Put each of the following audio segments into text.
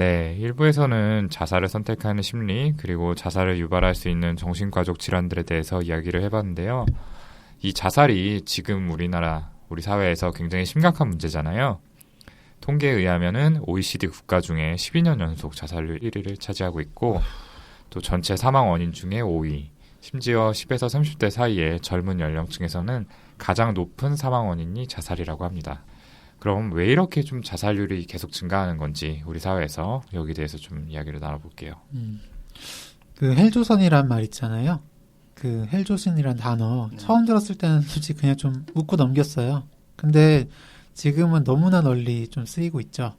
네, 일부에서는 자살을 선택하는 심리, 그리고 자살을 유발할 수 있는 정신과적 질환들에 대해서 이야기를 해봤는데요. 이 자살이 지금 우리 사회에서 굉장히 심각한 문제잖아요. 통계에 의하면은 OECD 국가 중에 12년 연속 자살률 1위를 차지하고 있고, 또 전체 사망 원인 중에 5위, 심지어 10에서 30대 사이의 젊은 연령층에서는 가장 높은 사망 원인이 자살이라고 합니다. 그럼 왜 이렇게 좀 자살률이 계속 증가하는 건지 우리 사회에서 여기에 대해서 좀 이야기를 나눠볼게요. 그 헬조선이란 말 있잖아요. 그 헬조선이란 단어 처음 들었을 때는 솔직히 그냥 좀 웃고 넘겼어요. 근데 지금은 너무나 널리 좀 쓰이고 있죠.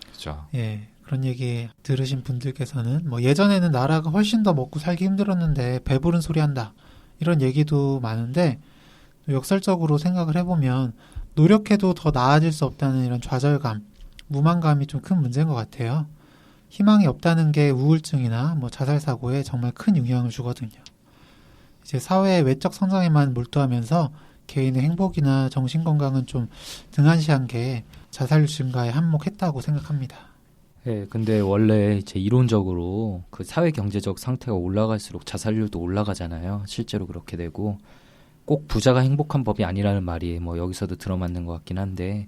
그렇죠. 예, 그런 얘기 들으신 분들께서는 뭐 예전에는 나라가 훨씬 더 먹고 살기 힘들었는데 배부른 소리 한다 이런 얘기도 많은데 또 역설적으로 생각을 해보면 노력해도 더 나아질 수 없다는 이런 좌절감, 무만감이 좀 큰 문제인 것 같아요. 희망이 없다는 게 우울증이나 뭐 자살 사고에 정말 큰 영향을 주거든요. 이제 사회의 외적 성장에만 몰두하면서 개인의 행복이나 정신 건강은 좀 등한시한 게 자살률 증가에 한몫했다고 생각합니다. 네, 근데 원래 이제 이론적으로 그 사회 경제적 상태가 올라갈수록 자살률도 올라가잖아요. 실제로 그렇게 되고 꼭 부자가 행복한 법이 아니라는 말이 뭐 여기서도 들어맞는 것 같긴 한데,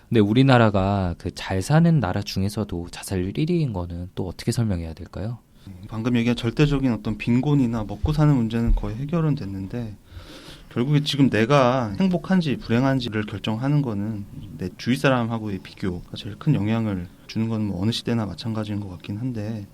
근데 우리나라가 그 잘 사는 나라 중에서도 자살률 1위인 거는 또 어떻게 설명해야 될까요? 방금 얘기한 절대적인 어떤 빈곤이나 먹고 사는 문제는 거의 해결은 됐는데, 결국에 지금 내가 행복한지 불행한지를 결정하는 거는 내 주위 사람하고의 비교가 제일 큰 영향을 주는 건 뭐 어느 시대나 마찬가지인 것 같긴 한데,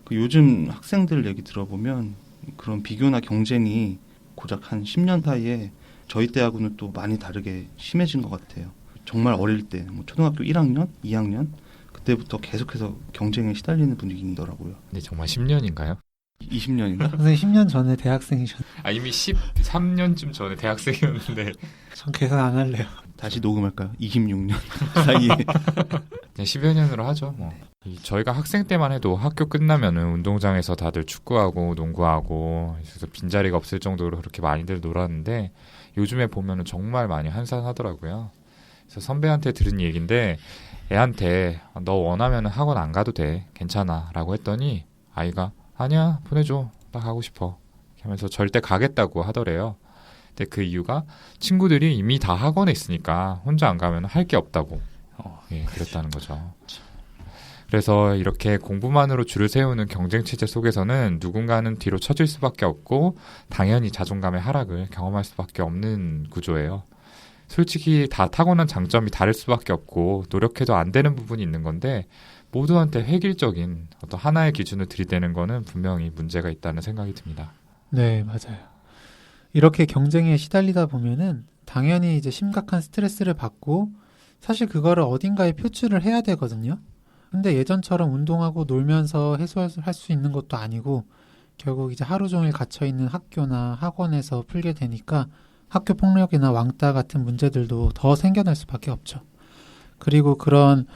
그 요즘 학생들 얘기 들어보면 그런 비교나 경쟁이 고작 한 10년 사이에 저희 때하고는 또 많이 다르게 심해진 것 같아요. 정말 어릴 때, 뭐 초등학교 1학년, 2학년 그때부터 계속해서 경쟁에 시달리는 분위기더라고요. 근데 정말 10년인가요? 20년인가? 선생님 10년 전에 대학생이셨는데 이미 13년쯤 전에 대학생이었는데 전 계산 안 할래요. 다시 녹음할까요? 26년 사이에. 그냥 10여 년으로 하죠. 뭐. 저희가 학생 때만 해도 학교 끝나면은 운동장에서 다들 축구하고 농구하고 그래서 빈자리가 없을 정도로 그렇게 많이들 놀았는데 요즘에 보면은 정말 많이 한산하더라고요. 그래서 선배한테 들은 얘기인데 애한테 너 원하면 학원 안 가도 돼. 괜찮아. 라고 했더니 아이가 아니야 보내줘. 나 가고 싶어. 하면서 절대 가겠다고 하더래요. 근데 그 이유가 친구들이 이미 다 학원에 있으니까 혼자 안 가면 할 게 없다고 그랬다는 거죠. 그래서 이렇게 공부만으로 줄을 세우는 경쟁체제 속에서는 누군가는 뒤로 처질 수밖에 없고 당연히 자존감의 하락을 경험할 수밖에 없는 구조예요. 솔직히 다 타고난 장점이 다를 수밖에 없고 노력해도 안 되는 부분이 있는 건데 모두한테 획일적인 어떤 하나의 기준을 들이대는 거는 분명히 문제가 있다는 생각이 듭니다. 네, 맞아요. 이렇게 경쟁에 시달리다 보면은 당연히 이제 심각한 스트레스를 받고 사실 그거를 어딘가에 표출을 해야 되거든요. 근데 예전처럼 운동하고 놀면서 해소할 수 있는 것도 아니고 결국 이제 하루 종일 갇혀있는 학교나 학원에서 풀게 되니까 학교 폭력이나 왕따 같은 문제들도 더 생겨날 수밖에 없죠. 그리고 그런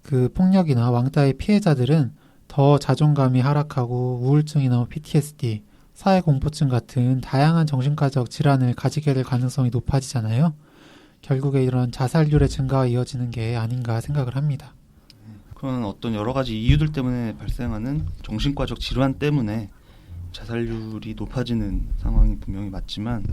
그 폭력이나 왕따의 피해자들은 더 자존감이 하락하고 우울증이나 PTSD, 사회공포증 같은 다양한 정신과적 질환을 가지게 될 가능성이 높아지잖아요. 결국에 이런 자살률의 증가가 이어지는 게 아닌가 생각을 합니다. 그런 어떤 여러 가지 이유들 때문에 발생하는 정신과적 질환 때문에 자살률이 높아지는 상황이 분명히 맞지만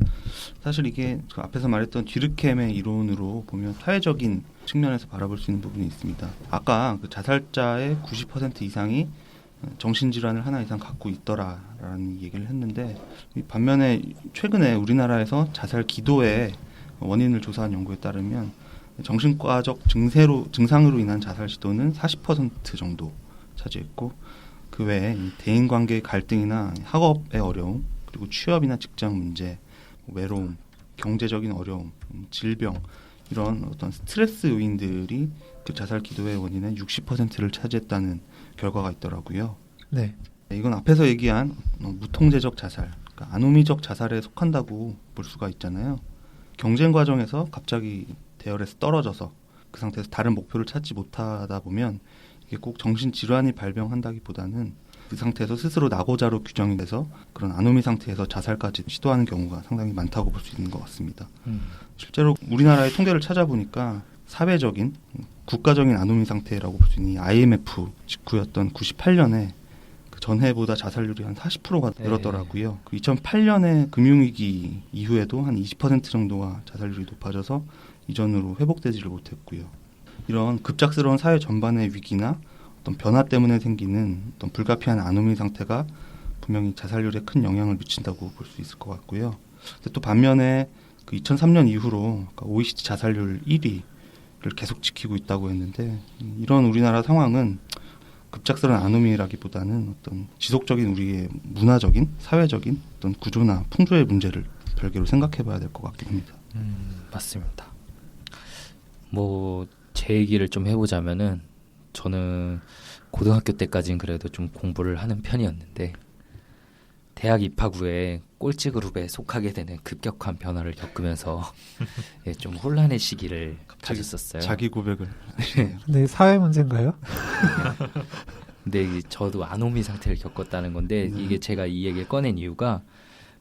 사실 이게 그 앞에서 말했던 뒤르켐의 이론으로 보면 사회적인 측면에서 바라볼 수 있는 부분이 있습니다. 아까 그 자살자의 90% 이상이 정신질환을 하나 이상 갖고 있더라라는 얘기를 했는데 반면에 최근에 우리나라에서 자살 기도의 원인을 조사한 연구에 따르면 정신과적 증상으로 인한 자살 시도는 40% 정도 차지했고 그 외에 대인관계의 갈등이나 학업의 어려움 그리고 취업이나 직장 문제, 외로움, 경제적인 어려움, 질병 이런 어떤 스트레스 요인들이 그 자살 기도의 원인의 60%를 차지했다는 결과가 있더라고요. 네. 이건 앞에서 얘기한 무통제적 자살, 그러니까 아노미적 자살에 속한다고 볼 수가 있잖아요. 경쟁 과정에서 갑자기 대열에서 떨어져서 그 상태에서 다른 목표를 찾지 못하다 보면 이게 꼭 정신질환이 발병한다기보다는 그 상태에서 스스로 낙오자로 규정이 돼서 그런 아노미 상태에서 자살까지 시도하는 경우가 상당히 많다고 볼 수 있는 것 같습니다. 실제로 우리나라의 통계를 찾아보니까 사회적인 국가적인 아노미 상태라고 볼 수 있는 이 IMF 직후였던 98년에 그 전해보다 자살률이 한 40%가 늘었더라고요. 그 2008년에 금융위기 이후에도 한 20% 정도가 자살률이 높아져서 이전으로 회복되지를 못했고요. 이런 급작스러운 사회 전반의 위기나 어떤 변화 때문에 생기는 어떤 불가피한 아노미 상태가 분명히 자살률에 큰 영향을 미친다고 볼 수 있을 것 같고요. 근데 또 반면에 그 2003년 이후로 그러니까 OECD 자살률 1위를 계속 지키고 있다고 했는데 이런 우리나라 상황은 급작스러운 아노미라기보다는 어떤 지속적인 우리의 문화적인, 사회적인 어떤 구조나 풍조의 문제를 별개로 생각해봐야 될 것 같긴 합니다. 맞습니다. 뭐 제 얘기를 좀 해보자면은 저는 고등학교 때까지는 그래도 좀 공부를 하는 편이었는데 대학 입학 후에 꼴찌 그룹에 속하게 되는 급격한 변화를 겪으면서 예, 좀 혼란의 시기를 가졌었어요. 자기 고백을. 근데 사회 문제인가요? 근데 저도 아노미 상태를 겪었다는 건데 이게 제가 이 얘기를 꺼낸 이유가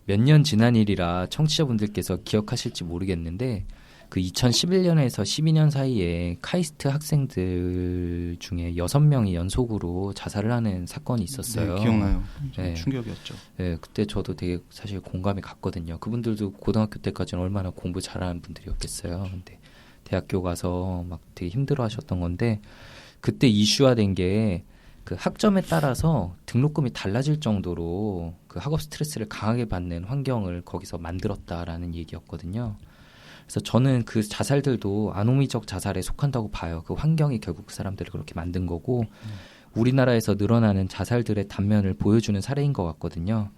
몇 년 지난 일이라 청취자분들께서 기억하실지 모르겠는데 그 2011년에서 12년 사이에 카이스트 학생들 중에 6명이 연속으로 자살을 하는 사건이 있었어요. 네, 기억나요. 네. 충격이었죠. 네, 그때 저도 되게 사실 공감이 갔거든요. 그분들도 고등학교 때까지는 얼마나 공부 잘하는 분들이었겠어요. 근데 대학교 가서 막 되게 힘들어하셨던 건데 그때 이슈화된 게 그 학점에 따라서 등록금이 달라질 정도로 그 학업 스트레스를 강하게 받는 환경을 거기서 만들었다라는 얘기였거든요. 그래서 저는 그 자살들도 아노미적 자살에 속한다고 봐요. 그 환경이 결국 그 사람들을 그렇게 만든 거고 우리나라에서 늘어나는 자살들의 단면을 보여주는 사례인 것 같거든요.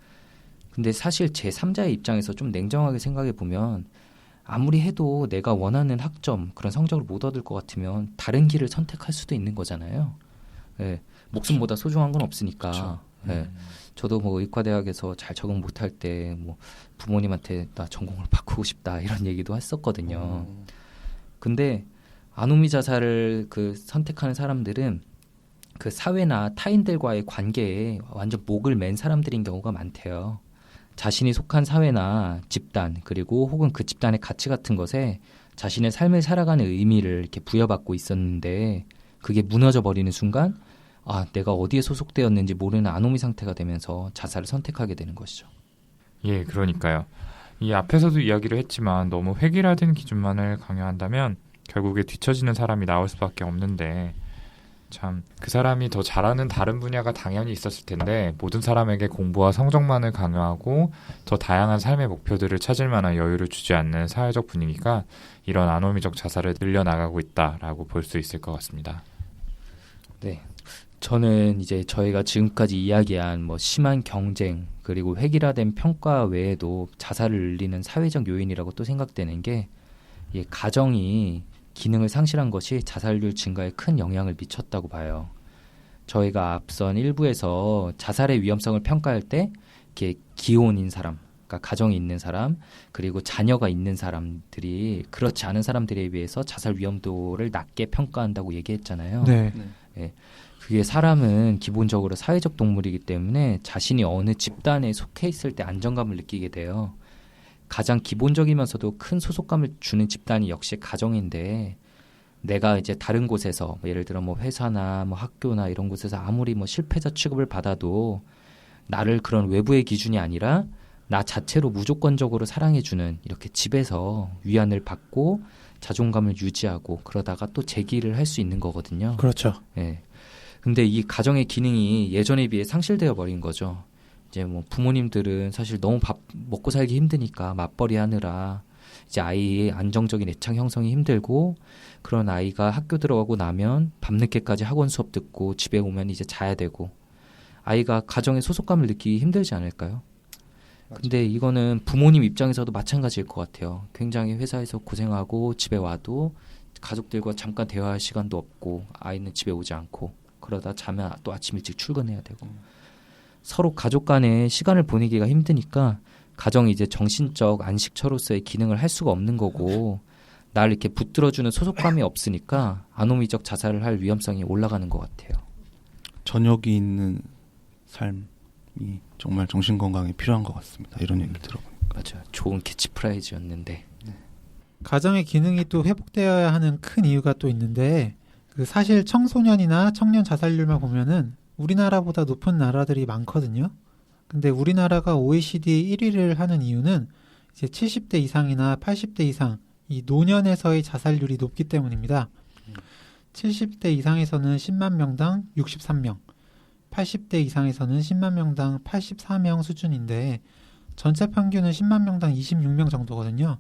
근데 사실 제3자의 입장에서 좀 냉정하게 생각해 보면 아무리 해도 내가 원하는 학점, 그런 성적을 못 얻을 것 같으면 다른 길을 선택할 수도 있는 거잖아요. 네, 목숨보다 소중한 건 없으니까. 네, 저도 뭐 의과대학에서 잘 적응 못할 때 뭐 부모님한테 나 전공을 바꾸고 싶다 이런 얘기도 했었거든요. 근데 아노미 자살을 그 선택하는 사람들은 그 사회나 타인들과의 관계에 완전 목을 맨 사람들인 경우가 많대요. 자신이 속한 사회나 집단 그리고 혹은 그 집단의 가치 같은 것에 자신의 삶을 살아가는 의미를 이렇게 부여받고 있었는데 그게 무너져 버리는 순간 아 내가 어디에 소속되었는지 모르는 아노미 상태가 되면서 자살을 선택하게 되는 것이죠. 예, 그러니까요. 이 앞에서도 이야기를 했지만 너무 획일화된 기준만을 강요한다면 결국에 뒤처지는 사람이 나올 수밖에 없는데 참 그 사람이 더 잘하는 다른 분야가 당연히 있었을 텐데 모든 사람에게 공부와 성적만을 강요하고 더 다양한 삶의 목표들을 찾을 만한 여유를 주지 않는 사회적 분위기가 이런 아노미적 자살을 늘려나가고 있다라고 볼 수 있을 것 같습니다. 네. 저는 이제 저희가 지금까지 이야기한 뭐 심한 경쟁 그리고 획일화된 평가 외에도 자살을 늘리는 사회적 요인이라고 또 생각되는 게 이 가정이 기능을 상실한 것이 자살률 증가에 큰 영향을 미쳤다고 봐요. 저희가 앞선 1부에서 자살의 위험성을 평가할 때 이렇게 기혼인 사람, 그러니까 가정이 있는 사람, 그리고 자녀가 있는 사람들이 그렇지 않은 사람들에 비해서 자살 위험도를 낮게 평가한다고 얘기했잖아요. 네. 네. 그게 사람은 기본적으로 사회적 동물이기 때문에 자신이 어느 집단에 속해 있을 때 안정감을 느끼게 돼요. 가장 기본적이면서도 큰 소속감을 주는 집단이 역시 가정인데 내가 이제 다른 곳에서 뭐 예를 들어 뭐 회사나 뭐 학교나 이런 곳에서 아무리 뭐 실패자 취급을 받아도 나를 그런 외부의 기준이 아니라 나 자체로 무조건적으로 사랑해주는 이렇게 집에서 위안을 받고 자존감을 유지하고 그러다가 또 재기를 할 수 있는 거거든요. 그렇죠. 예. 근데 이 가정의 기능이 예전에 비해 상실되어 버린 거죠. 이제 뭐 부모님들은 사실 너무 밥 먹고 살기 힘드니까 맞벌이 하느라 이제 아이의 안정적인 애착 형성이 힘들고 그런 아이가 학교 들어가고 나면 밤늦게까지 학원 수업 듣고 집에 오면 이제 자야 되고 아이가 가정의 소속감을 느끼기 힘들지 않을까요? 근데 이거는 부모님 입장에서도 마찬가지일 것 같아요. 굉장히 회사에서 고생하고 집에 와도 가족들과 잠깐 대화할 시간도 없고 아이는 집에 오지 않고 그러다 자면 또 아침 일찍 출근해야 되고 서로 가족 간에 시간을 보내기가 힘드니까 가정이 이제 정신적 안식처로서의 기능을 할 수가 없는 거고 나를 이렇게 붙들어주는 소속감이 없으니까 아노미적 자살을 할 위험성이 올라가는 것 같아요. 저녁이 있는 삶이 정말 정신건강에 필요한 것 같습니다. 이런 얘기를 들어보니까. 맞아요. 좋은 캐치프라이즈였는데. 가정의 기능이 또 회복되어야 하는 큰 이유가 또 있는데 그 사실 청소년이나 청년 자살률만 보면은 우리나라보다 높은 나라들이 많거든요. 근데 우리나라가 OECD 1위를 하는 이유는 이제 70대 이상이나 80대 이상 이 노년에서의 자살률이 높기 때문입니다. 70대 이상에서는 10만 명당 63명, 80대 이상에서는 10만 명당 84명 수준인데 전체 평균은 10만 명당 26명 정도거든요.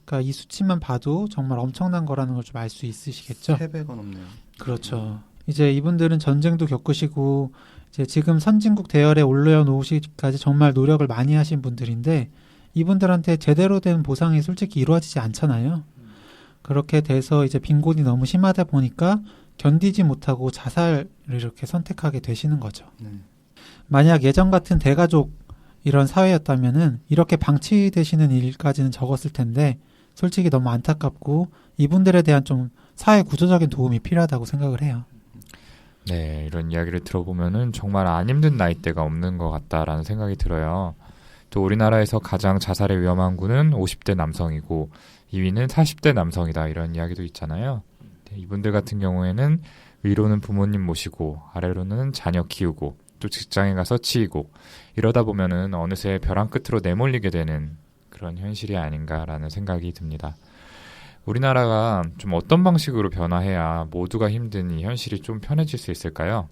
그러니까 이 수치만 봐도 정말 엄청난 거라는 걸 좀 알 수 있으시겠죠? 3배가 넘네요. 그렇죠. 이제 이분들은 전쟁도 겪으시고 이제 지금 선진국 대열에 올려놓으시기까지 정말 노력을 많이 하신 분들인데 이분들한테 제대로 된 보상이 솔직히 이루어지지 않잖아요. 그렇게 돼서 이제 빈곤이 너무 심하다 보니까 견디지 못하고 자살을 이렇게 선택하게 되시는 거죠. 네. 만약 예전 같은 대가족 이런 사회였다면은 이렇게 방치되시는 일까지는 적었을 텐데 솔직히 너무 안타깝고 이분들에 대한 좀 사회 구조적인 도움이 필요하다고 생각을 해요. 네, 이런 이야기를 들어보면은 정말 안 힘든 나이대가 없는 것 같다라는 생각이 들어요. 또 우리나라에서 가장 자살에 위험한 군은 50대 남성이고 2위는 40대 남성이다 이런 이야기도 있잖아요. 네, 이분들 같은 경우에는 위로는 부모님 모시고 아래로는 자녀 키우고 또 직장에 가서 치이고 이러다 보면은 어느새 벼랑 끝으로 내몰리게 되는 그런 현실이 아닌가라는 생각이 듭니다. 우리나라가 좀 어떤 방식으로 변화해야 모두가 힘든 이 현실이 좀 편해질 수 있을까요?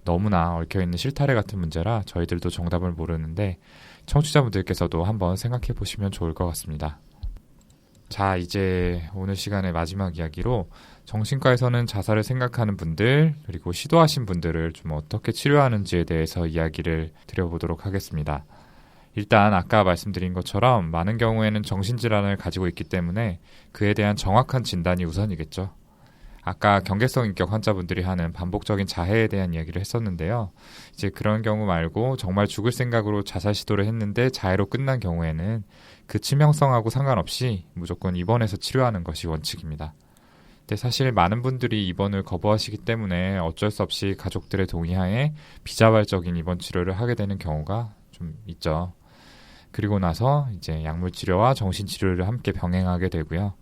너무나 얽혀있는 실타래 같은 문제라 저희들도 정답을 모르는데 청취자분들께서도 한번 생각해 보시면 좋을 것 같습니다. 자, 이제 오늘 시간의 마지막 이야기로 정신과에서는 자살을 생각하는 분들 그리고 시도하신 분들을 좀 어떻게 치료하는지에 대해서 이야기를 드려보도록 하겠습니다. 일단 아까 말씀드린 것처럼 많은 경우에는 정신질환을 가지고 있기 때문에 그에 대한 정확한 진단이 우선이겠죠. 아까 경계성 인격 환자분들이 하는 반복적인 자해에 대한 이야기를 했었는데요. 이제 그런 경우 말고 정말 죽을 생각으로 자살 시도를 했는데 자해로 끝난 경우에는 그 치명성하고 상관없이 무조건 입원해서 치료하는 것이 원칙입니다. 근데 사실 많은 분들이 입원을 거부하시기 때문에 어쩔 수 없이 가족들의 동의하에 비자발적인 입원 치료를 하게 되는 경우가 좀 있죠. 그리고 나서 이제 약물 치료와 정신 치료를 함께 병행하게 되고요.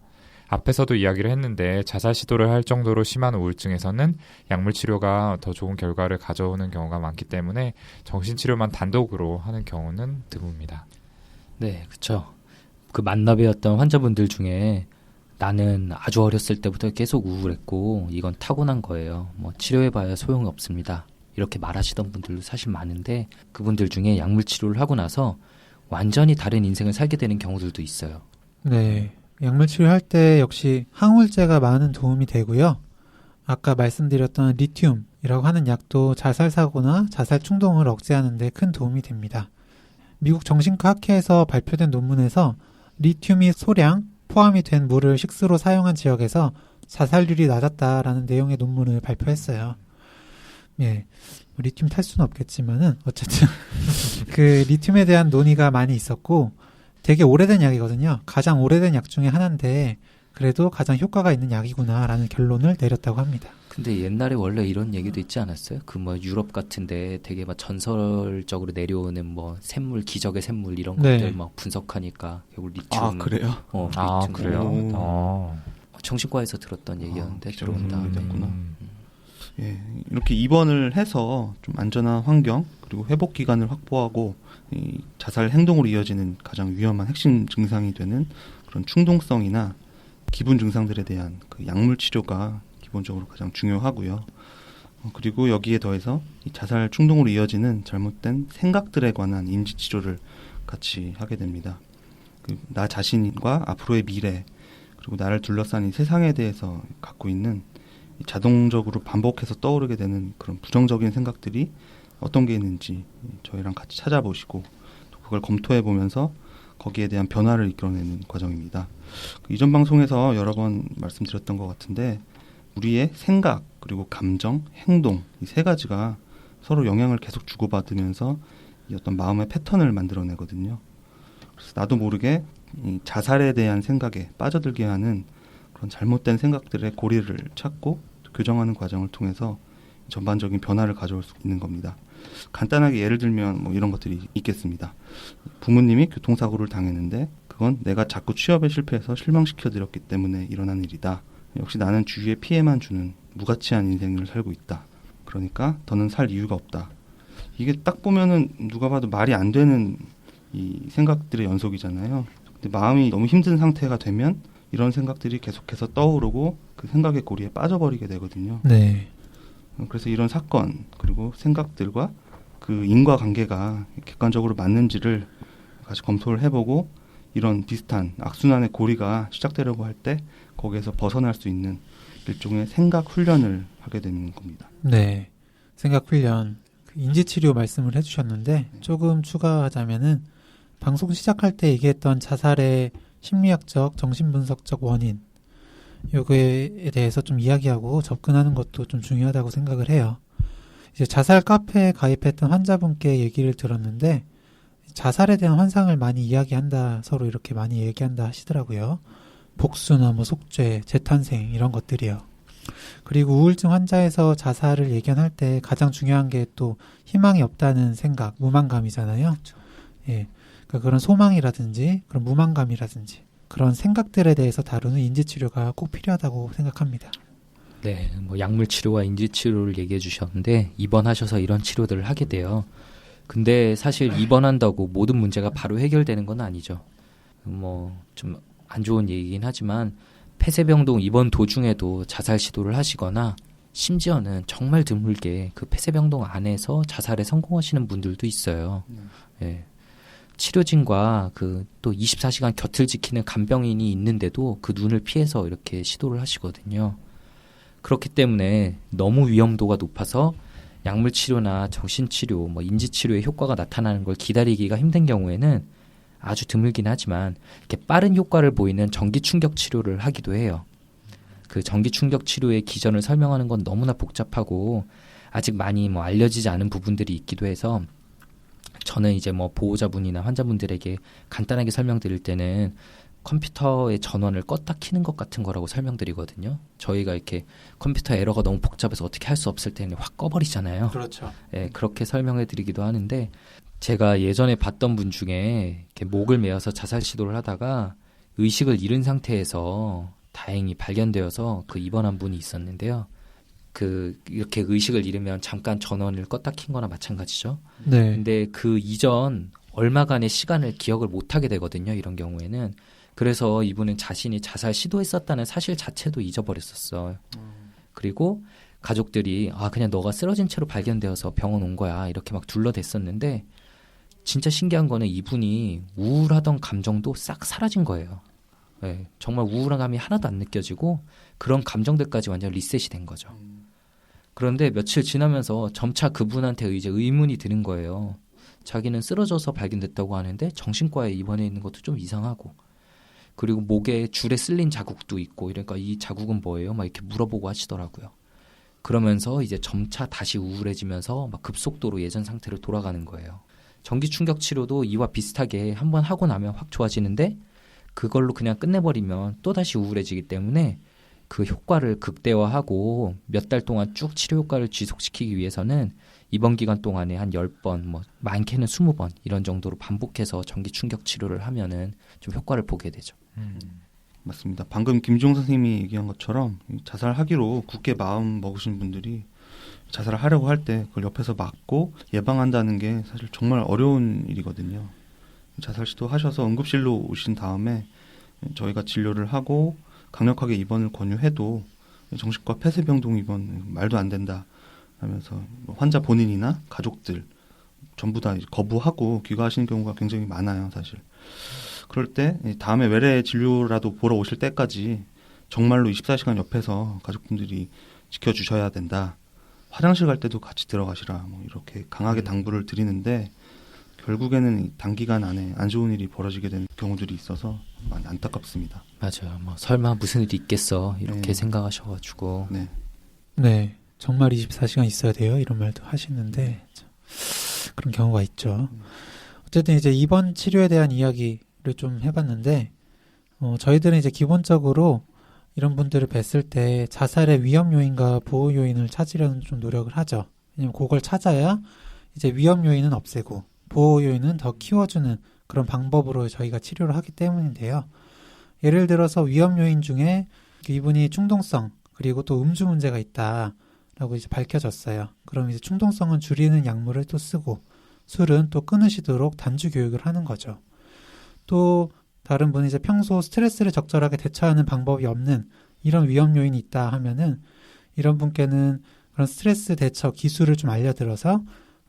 앞에서도 이야기를 했는데 자살 시도를 할 정도로 심한 우울증에서는 약물 치료가 더 좋은 결과를 가져오는 경우가 많기 때문에 정신 치료만 단독으로 하는 경우는 드뭅니다. 네, 그렇죠. 그 만나뵈었던 환자분들 중에 나는 아주 어렸을 때부터 계속 우울했고 이건 타고난 거예요. 뭐 치료해봐야 소용이 없습니다. 이렇게 말하시던 분들도 사실 많은데 그분들 중에 약물 치료를 하고 나서 완전히 다른 인생을 살게 되는 경우들도 있어요. 네. 약물 치료할 때 역시 항우울제가 많은 도움이 되고요. 아까 말씀드렸던 리튬이라고 하는 약도 자살 사고나 자살 충동을 억제하는 데 큰 도움이 됩니다. 미국 정신과 학회에서 발표된 논문에서 리튬이 소량 포함이 된 물을 식수로 사용한 지역에서 자살률이 낮았다라는 내용의 논문을 발표했어요. 예. 리튬 탈 수는 없겠지만은 어쨌든 그 리튬에 대한 논의가 많이 있었고 되게 오래된 약이거든요. 가장 오래된 약 중에 하나인데 그래도 가장 효과가 있는 약이구나라는 결론을 내렸다고 합니다. 근데 옛날에 원래 이런 얘기도 있지 않았어요? 그 뭐 유럽 같은데 되게 막 전설적으로 내려오는 뭐 샘물, 기적의 샘물 이런 네. 것들 막 분석하니까 결국 리튬. 아, 그래요? 아, 리튬. 그래요? 정신과에서 들었던 얘기였는데 기적의 들어온다. 샘물이었구나. 예, 이렇게 입원을 해서 좀 안전한 환경 그리고 회복 기간을 확보하고 이 자살 행동으로 이어지는 가장 위험한 핵심 증상이 되는 그런 충동성이나 기분 증상들에 대한 그 약물 치료가 기본적으로 가장 중요하고요. 그리고 여기에 더해서 이 자살 충동으로 이어지는 잘못된 생각들에 관한 인지 치료를 같이 하게 됩니다. 나 자신과 앞으로의 미래 그리고 나를 둘러싼 이 세상에 대해서 갖고 있는 자동적으로 반복해서 떠오르게 되는 그런 부정적인 생각들이 어떤 게 있는지 저희랑 같이 찾아보시고 또 그걸 검토해 보면서 거기에 대한 변화를 이끌어내는 과정입니다. 이전 방송에서 여러 번 말씀드렸던 것 같은데 우리의 생각 그리고 감정, 행동 이 세 가지가 서로 영향을 계속 주고받으면서 이 어떤 마음의 패턴을 만들어내거든요. 그래서 나도 모르게 이 자살에 대한 생각에 빠져들게 하는 그런 잘못된 생각들의 고리를 찾고 교정하는 과정을 통해서 전반적인 변화를 가져올 수 있는 겁니다. 간단하게 예를 들면 뭐 이런 것들이 있겠습니다. 부모님이 교통사고를 당했는데 그 그건 내가 자꾸 취업에 실패해서 실망시켜드렸기 때문에 일어난 일이다. 역시 나는 주위에 피해만 주는 무가치한 인생을 살고 있다. 그러니까 더는 살 이유가 없다. 이게 딱 보면은 누가 봐도 말이 안 되는 이 생각들의 연속이잖아요. 근데 마음이 너무 힘든 상태가 되면 이런 생각들이 계속해서 떠오르고 그 생각의 고리에 빠져버리게 되거든요. 네. 그래서 이런 사건 그리고 생각들과 그 인과관계가 객관적으로 맞는지를 같이 검토를 해보고 이런 비슷한 악순환의 고리가 시작되려고 할 때 거기에서 벗어날 수 있는 일종의 생각 훈련을 하게 되는 겁니다. 네. 생각 훈련. 그 인지치료 말씀을 해주셨는데 조금 추가하자면은 방송 시작할 때 얘기했던 자살의 심리학적, 정신분석적 원인 요거에 대해서 좀 이야기하고 접근하는 것도 좀 중요하다고 생각을 해요. 이제 자살 카페에 가입했던 환자분께 얘기를 들었는데 자살에 대한 환상을 많이 이야기한다, 서로 이렇게 많이 얘기한다 하시더라고요. 복수나 뭐 속죄, 재탄생 이런 것들이요. 그리고 우울증 환자에서 자살을 예견할 때 가장 중요한 게 또 희망이 없다는 생각, 무망감이잖아요. 예, 그러니까 그런 소망이라든지 그런 무망감이라든지 그런 생각들에 대해서 다루는 인지치료가 꼭 필요하다고 생각합니다. 네, 뭐 약물 치료와 인지 치료를 얘기해 주셨는데 입원하셔서 이런 치료들을 하게 돼요. 근데 사실 입원한다고 모든 문제가 바로 해결되는 건 아니죠. 뭐 좀 안 좋은 얘기긴 하지만 폐쇄병동 입원 도중에도 자살 시도를 하시거나 심지어는 정말 드물게 그 폐쇄병동 안에서 자살에 성공하시는 분들도 있어요. 예. 치료진과 그 또 24시간 곁을 지키는 간병인이 있는데도 그 눈을 피해서 이렇게 시도를 하시거든요. 그렇기 때문에 너무 위험도가 높아서 약물 치료나 정신치료, 뭐 인지치료의 효과가 나타나는 걸 기다리기가 힘든 경우에는 아주 드물긴 하지만 이렇게 빠른 효과를 보이는 전기 충격 치료를 하기도 해요. 그 전기 충격 치료의 기전을 설명하는 건 너무나 복잡하고 아직 많이 뭐 알려지지 않은 부분들이 있기도 해서 저는 이제 뭐 보호자분이나 환자분들에게 간단하게 설명드릴 때는 컴퓨터의 전원을 껐다 켜는 것 같은 거라고 설명드리거든요. 저희가 이렇게 컴퓨터 에러가 너무 복잡해서 어떻게 할 수 없을 때는 확 꺼버리잖아요. 그렇죠. 예, 그렇게 설명해 드리기도 하는데 제가 예전에 봤던 분 중에 이렇게 목을 메어서 자살 시도를 하다가 의식을 잃은 상태에서 다행히 발견되어서 그 입원한 분이 있었는데요. 그 이렇게 의식을 잃으면 잠깐 전원을 껐다 킨 거나 마찬가지죠. 네. 근데 그 이전 얼마간의 시간을 기억을 못 하게 되거든요. 이런 경우에는. 그래서 이분은 자신이 자살 시도했었다는 사실 자체도 잊어버렸었어요. 그리고 가족들이 그냥 너가 쓰러진 채로 발견되어서 병원 온 거야 이렇게 막 둘러댔었는데 진짜 신기한 거는 이분이 우울하던 감정도 싹 사라진 거예요. 네, 정말 우울한 감이 하나도 안 느껴지고 그런 감정들까지 완전 리셋이 된 거죠. 그런데 며칠 지나면서 점차 그분한테 이제 의문이 드는 거예요. 자기는 쓰러져서 발견됐다고 하는데 정신과에 입원해 있는 것도 좀 이상하고 그리고 목에 줄에 쓸린 자국도 있고 이러니까 이 자국은 뭐예요? 막 이렇게 물어보고 하시더라고요. 그러면서 이제 점차 다시 우울해지면서 막 급속도로 예전 상태로 돌아가는 거예요. 전기 충격 치료도 이와 비슷하게 한번 하고 나면 확 좋아지는데 그걸로 그냥 끝내버리면 또다시 우울해지기 때문에 그 효과를 극대화하고 몇 달 동안 쭉 치료 효과를 지속시키기 위해서는 입원 기간 동안에 한 10번, 뭐 많게는 20번 이런 정도로 반복해서 전기 충격 치료를 하면은 좀 효과를 보게 되죠. 맞습니다. 방금 김종 선생님이 얘기한 것처럼 자살하기로 굳게 마음 먹으신 분들이 자살을 하려고 할 때 그걸 옆에서 막고 예방한다는 게 사실 정말 어려운 일이거든요. 자살 시도하셔서 응급실로 오신 다음에 저희가 진료를 하고 강력하게 입원을 권유해도 정신과 폐쇄병동 입원 말도 안 된다 하면서 환자 본인이나 가족들 전부 다 거부하고 귀가하시는 경우가 굉장히 많아요, 사실. 그럴 때 다음에 외래 진료라도 보러 오실 때까지 정말로 24시간 옆에서 가족분들이 지켜주셔야 된다. 화장실 갈 때도 같이 들어가시라. 뭐 이렇게 강하게 당부를 드리는데 결국에는 단기간 안에 안 좋은 일이 벌어지게 되는 경우들이 있어서 많이 안타깝습니다. 맞아요. 뭐 설마 무슨 일이 있겠어 이렇게 네. 생각하셔가지고 네. 네. 정말 24시간 있어야 돼요. 이런 말도 하시는데 참, 그런 경우가 있죠. 어쨌든 이제 입원 치료에 대한 이야기를 좀 해봤는데 저희들은 이제 기본적으로 이런 분들을 뵀을 때 자살의 위험 요인과 보호 요인을 찾으려는 좀 노력을 하죠. 왜냐면 그걸 찾아야 이제 위험 요인은 없애고 보호 요인은 더 키워주는 그런 방법으로 저희가 치료를 하기 때문인데요. 예를 들어서 위험 요인 중에 이분이 충동성 그리고 또 음주 문제가 있다라고 이제 밝혀졌어요. 그럼 이제 충동성은 줄이는 약물을 또 쓰고 술은 또 끊으시도록 단주 교육을 하는 거죠. 또 다른 분이 이제 평소 스트레스를 적절하게 대처하는 방법이 없는 이런 위험 요인이 있다 하면은 이런 분께는 그런 스트레스 대처 기술을 좀 알려들어서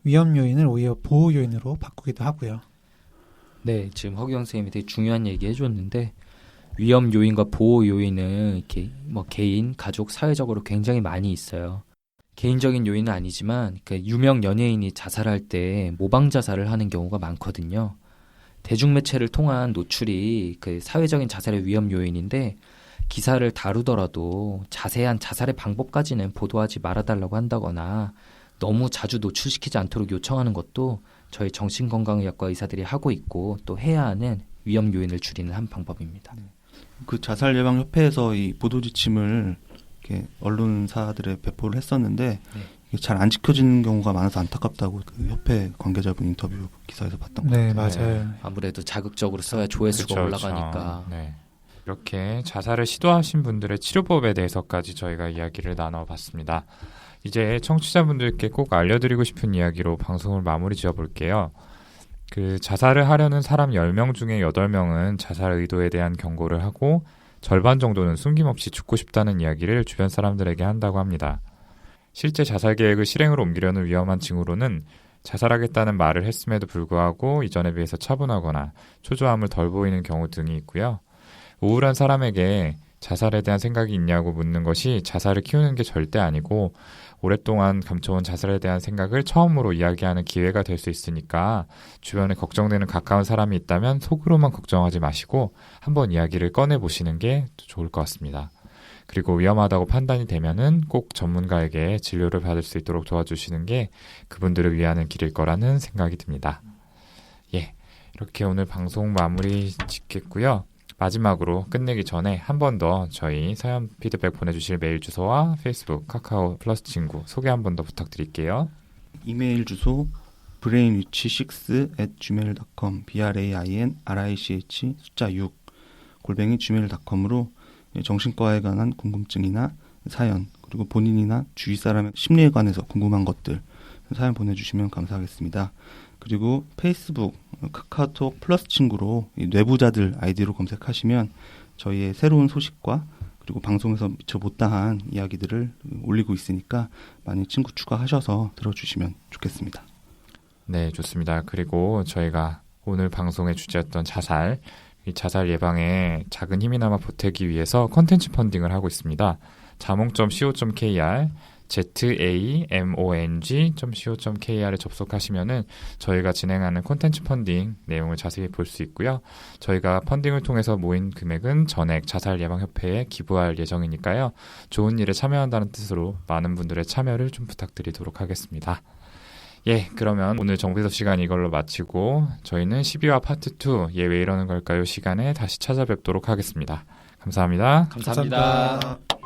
위험 요인을 오히려 보호 요인으로 바꾸기도 하고요. 네, 지금 허경 선생님이 되게 중요한 얘기 해줬는데 위험 요인과 보호 요인은 이렇게 뭐 개인, 가족, 사회적으로 굉장히 많이 있어요. 개인적인 요인은 아니지만 그 유명 연예인이 자살할 때 모방 자살을 하는 경우가 많거든요. 대중매체를 통한 노출이 그 사회적인 자살의 위험 요인인데 기사를 다루더라도 자세한 자살의 방법까지는 보도하지 말아달라고 한다거나 너무 자주 노출시키지 않도록 요청하는 것도 저희 정신건강의학과 의사들이 하고 있고 또 해야 하는 위험 요인을 줄이는 한 방법입니다. 그 자살예방협회에서 이 보도 지침을 이렇게 언론사들에 배포를 했었는데 잘 안 지켜지는 경우가 많아서 안타깝다고 그 협회 관계자분 인터뷰 기사에서 봤던 것 네, 같아요. 맞아요. 아무래도 자극적으로 써야 조회수가 그렇죠, 올라가니까. 그렇죠. 네. 이렇게 자살을 시도하신 분들의 치료법에 대해서까지 저희가 이야기를 나눠봤습니다. 이제 청취자분들께 꼭 알려드리고 싶은 이야기로 방송을 마무리 지어볼게요. 그 자살을 하려는 사람 10명 중에 8명은 자살 의도에 대한 경고를 하고 절반 정도는 숨김없이 죽고 싶다는 이야기를 주변 사람들에게 한다고 합니다. 실제 자살 계획을 실행으로 옮기려는 위험한 징후로는 자살하겠다는 말을 했음에도 불구하고 이전에 비해서 차분하거나 초조함을 덜 보이는 경우 등이 있고요. 우울한 사람에게 자살에 대한 생각이 있냐고 묻는 것이 자살을 키우는 게 절대 아니고 오랫동안 감춰온 자살에 대한 생각을 처음으로 이야기하는 기회가 될 수 있으니까 주변에 걱정되는 가까운 사람이 있다면 속으로만 걱정하지 마시고 한번 이야기를 꺼내보시는 게 좋을 것 같습니다. 그리고 위험하다고 판단이 되면은 꼭 전문가에게 진료를 받을 수 있도록 도와주시는 게 그분들을 위하는 길일 거라는 생각이 듭니다. 예, 이렇게 오늘 방송 마무리 짓겠고요. 마지막으로 끝내기 전에 한 번 더 저희 사연 피드백 보내주실 메일 주소와 페이스북, 카카오 플러스 친구 소개 한 번 더 부탁드릴게요. 이메일 주소 brainrich6@gmail.com brainrich 숫자 6 @gmail.com으로 정신과에 관한 궁금증이나 사연 그리고 본인이나 주위 사람의 심리에 관해서 궁금한 것들 사연 보내주시면 감사하겠습니다. 그리고 페이스북, 카카오톡 플러스 친구로 이 뇌부자들 아이디로 검색하시면 저희의 새로운 소식과 그리고 방송에서 미처 못다한 이야기들을 올리고 있으니까 많이 친구 추가하셔서 들어주시면 좋겠습니다. 네, 좋습니다. 그리고 저희가 오늘 방송의 주제였던 자살, 이 자살 예방에 작은 힘이나마 보태기 위해서 컨텐츠 펀딩을 하고 있습니다. 자몽.co.kr zamong.co.kr에 접속하시면은 저희가 진행하는 콘텐츠 펀딩 내용을 자세히 볼 수 있고요. 저희가 펀딩을 통해서 모인 금액은 전액 자살예방협회에 기부할 예정이니까요. 좋은 일에 참여한다는 뜻으로 많은 분들의 참여를 좀 부탁드리도록 하겠습니다. 예, 그러면 오늘 정비섭 시간 이걸로 마치고 저희는 12화 파트 2 예, 왜 이러는 걸까요? 시간에 다시 찾아뵙도록 하겠습니다. 감사합니다. 감사합니다. 감사합니다.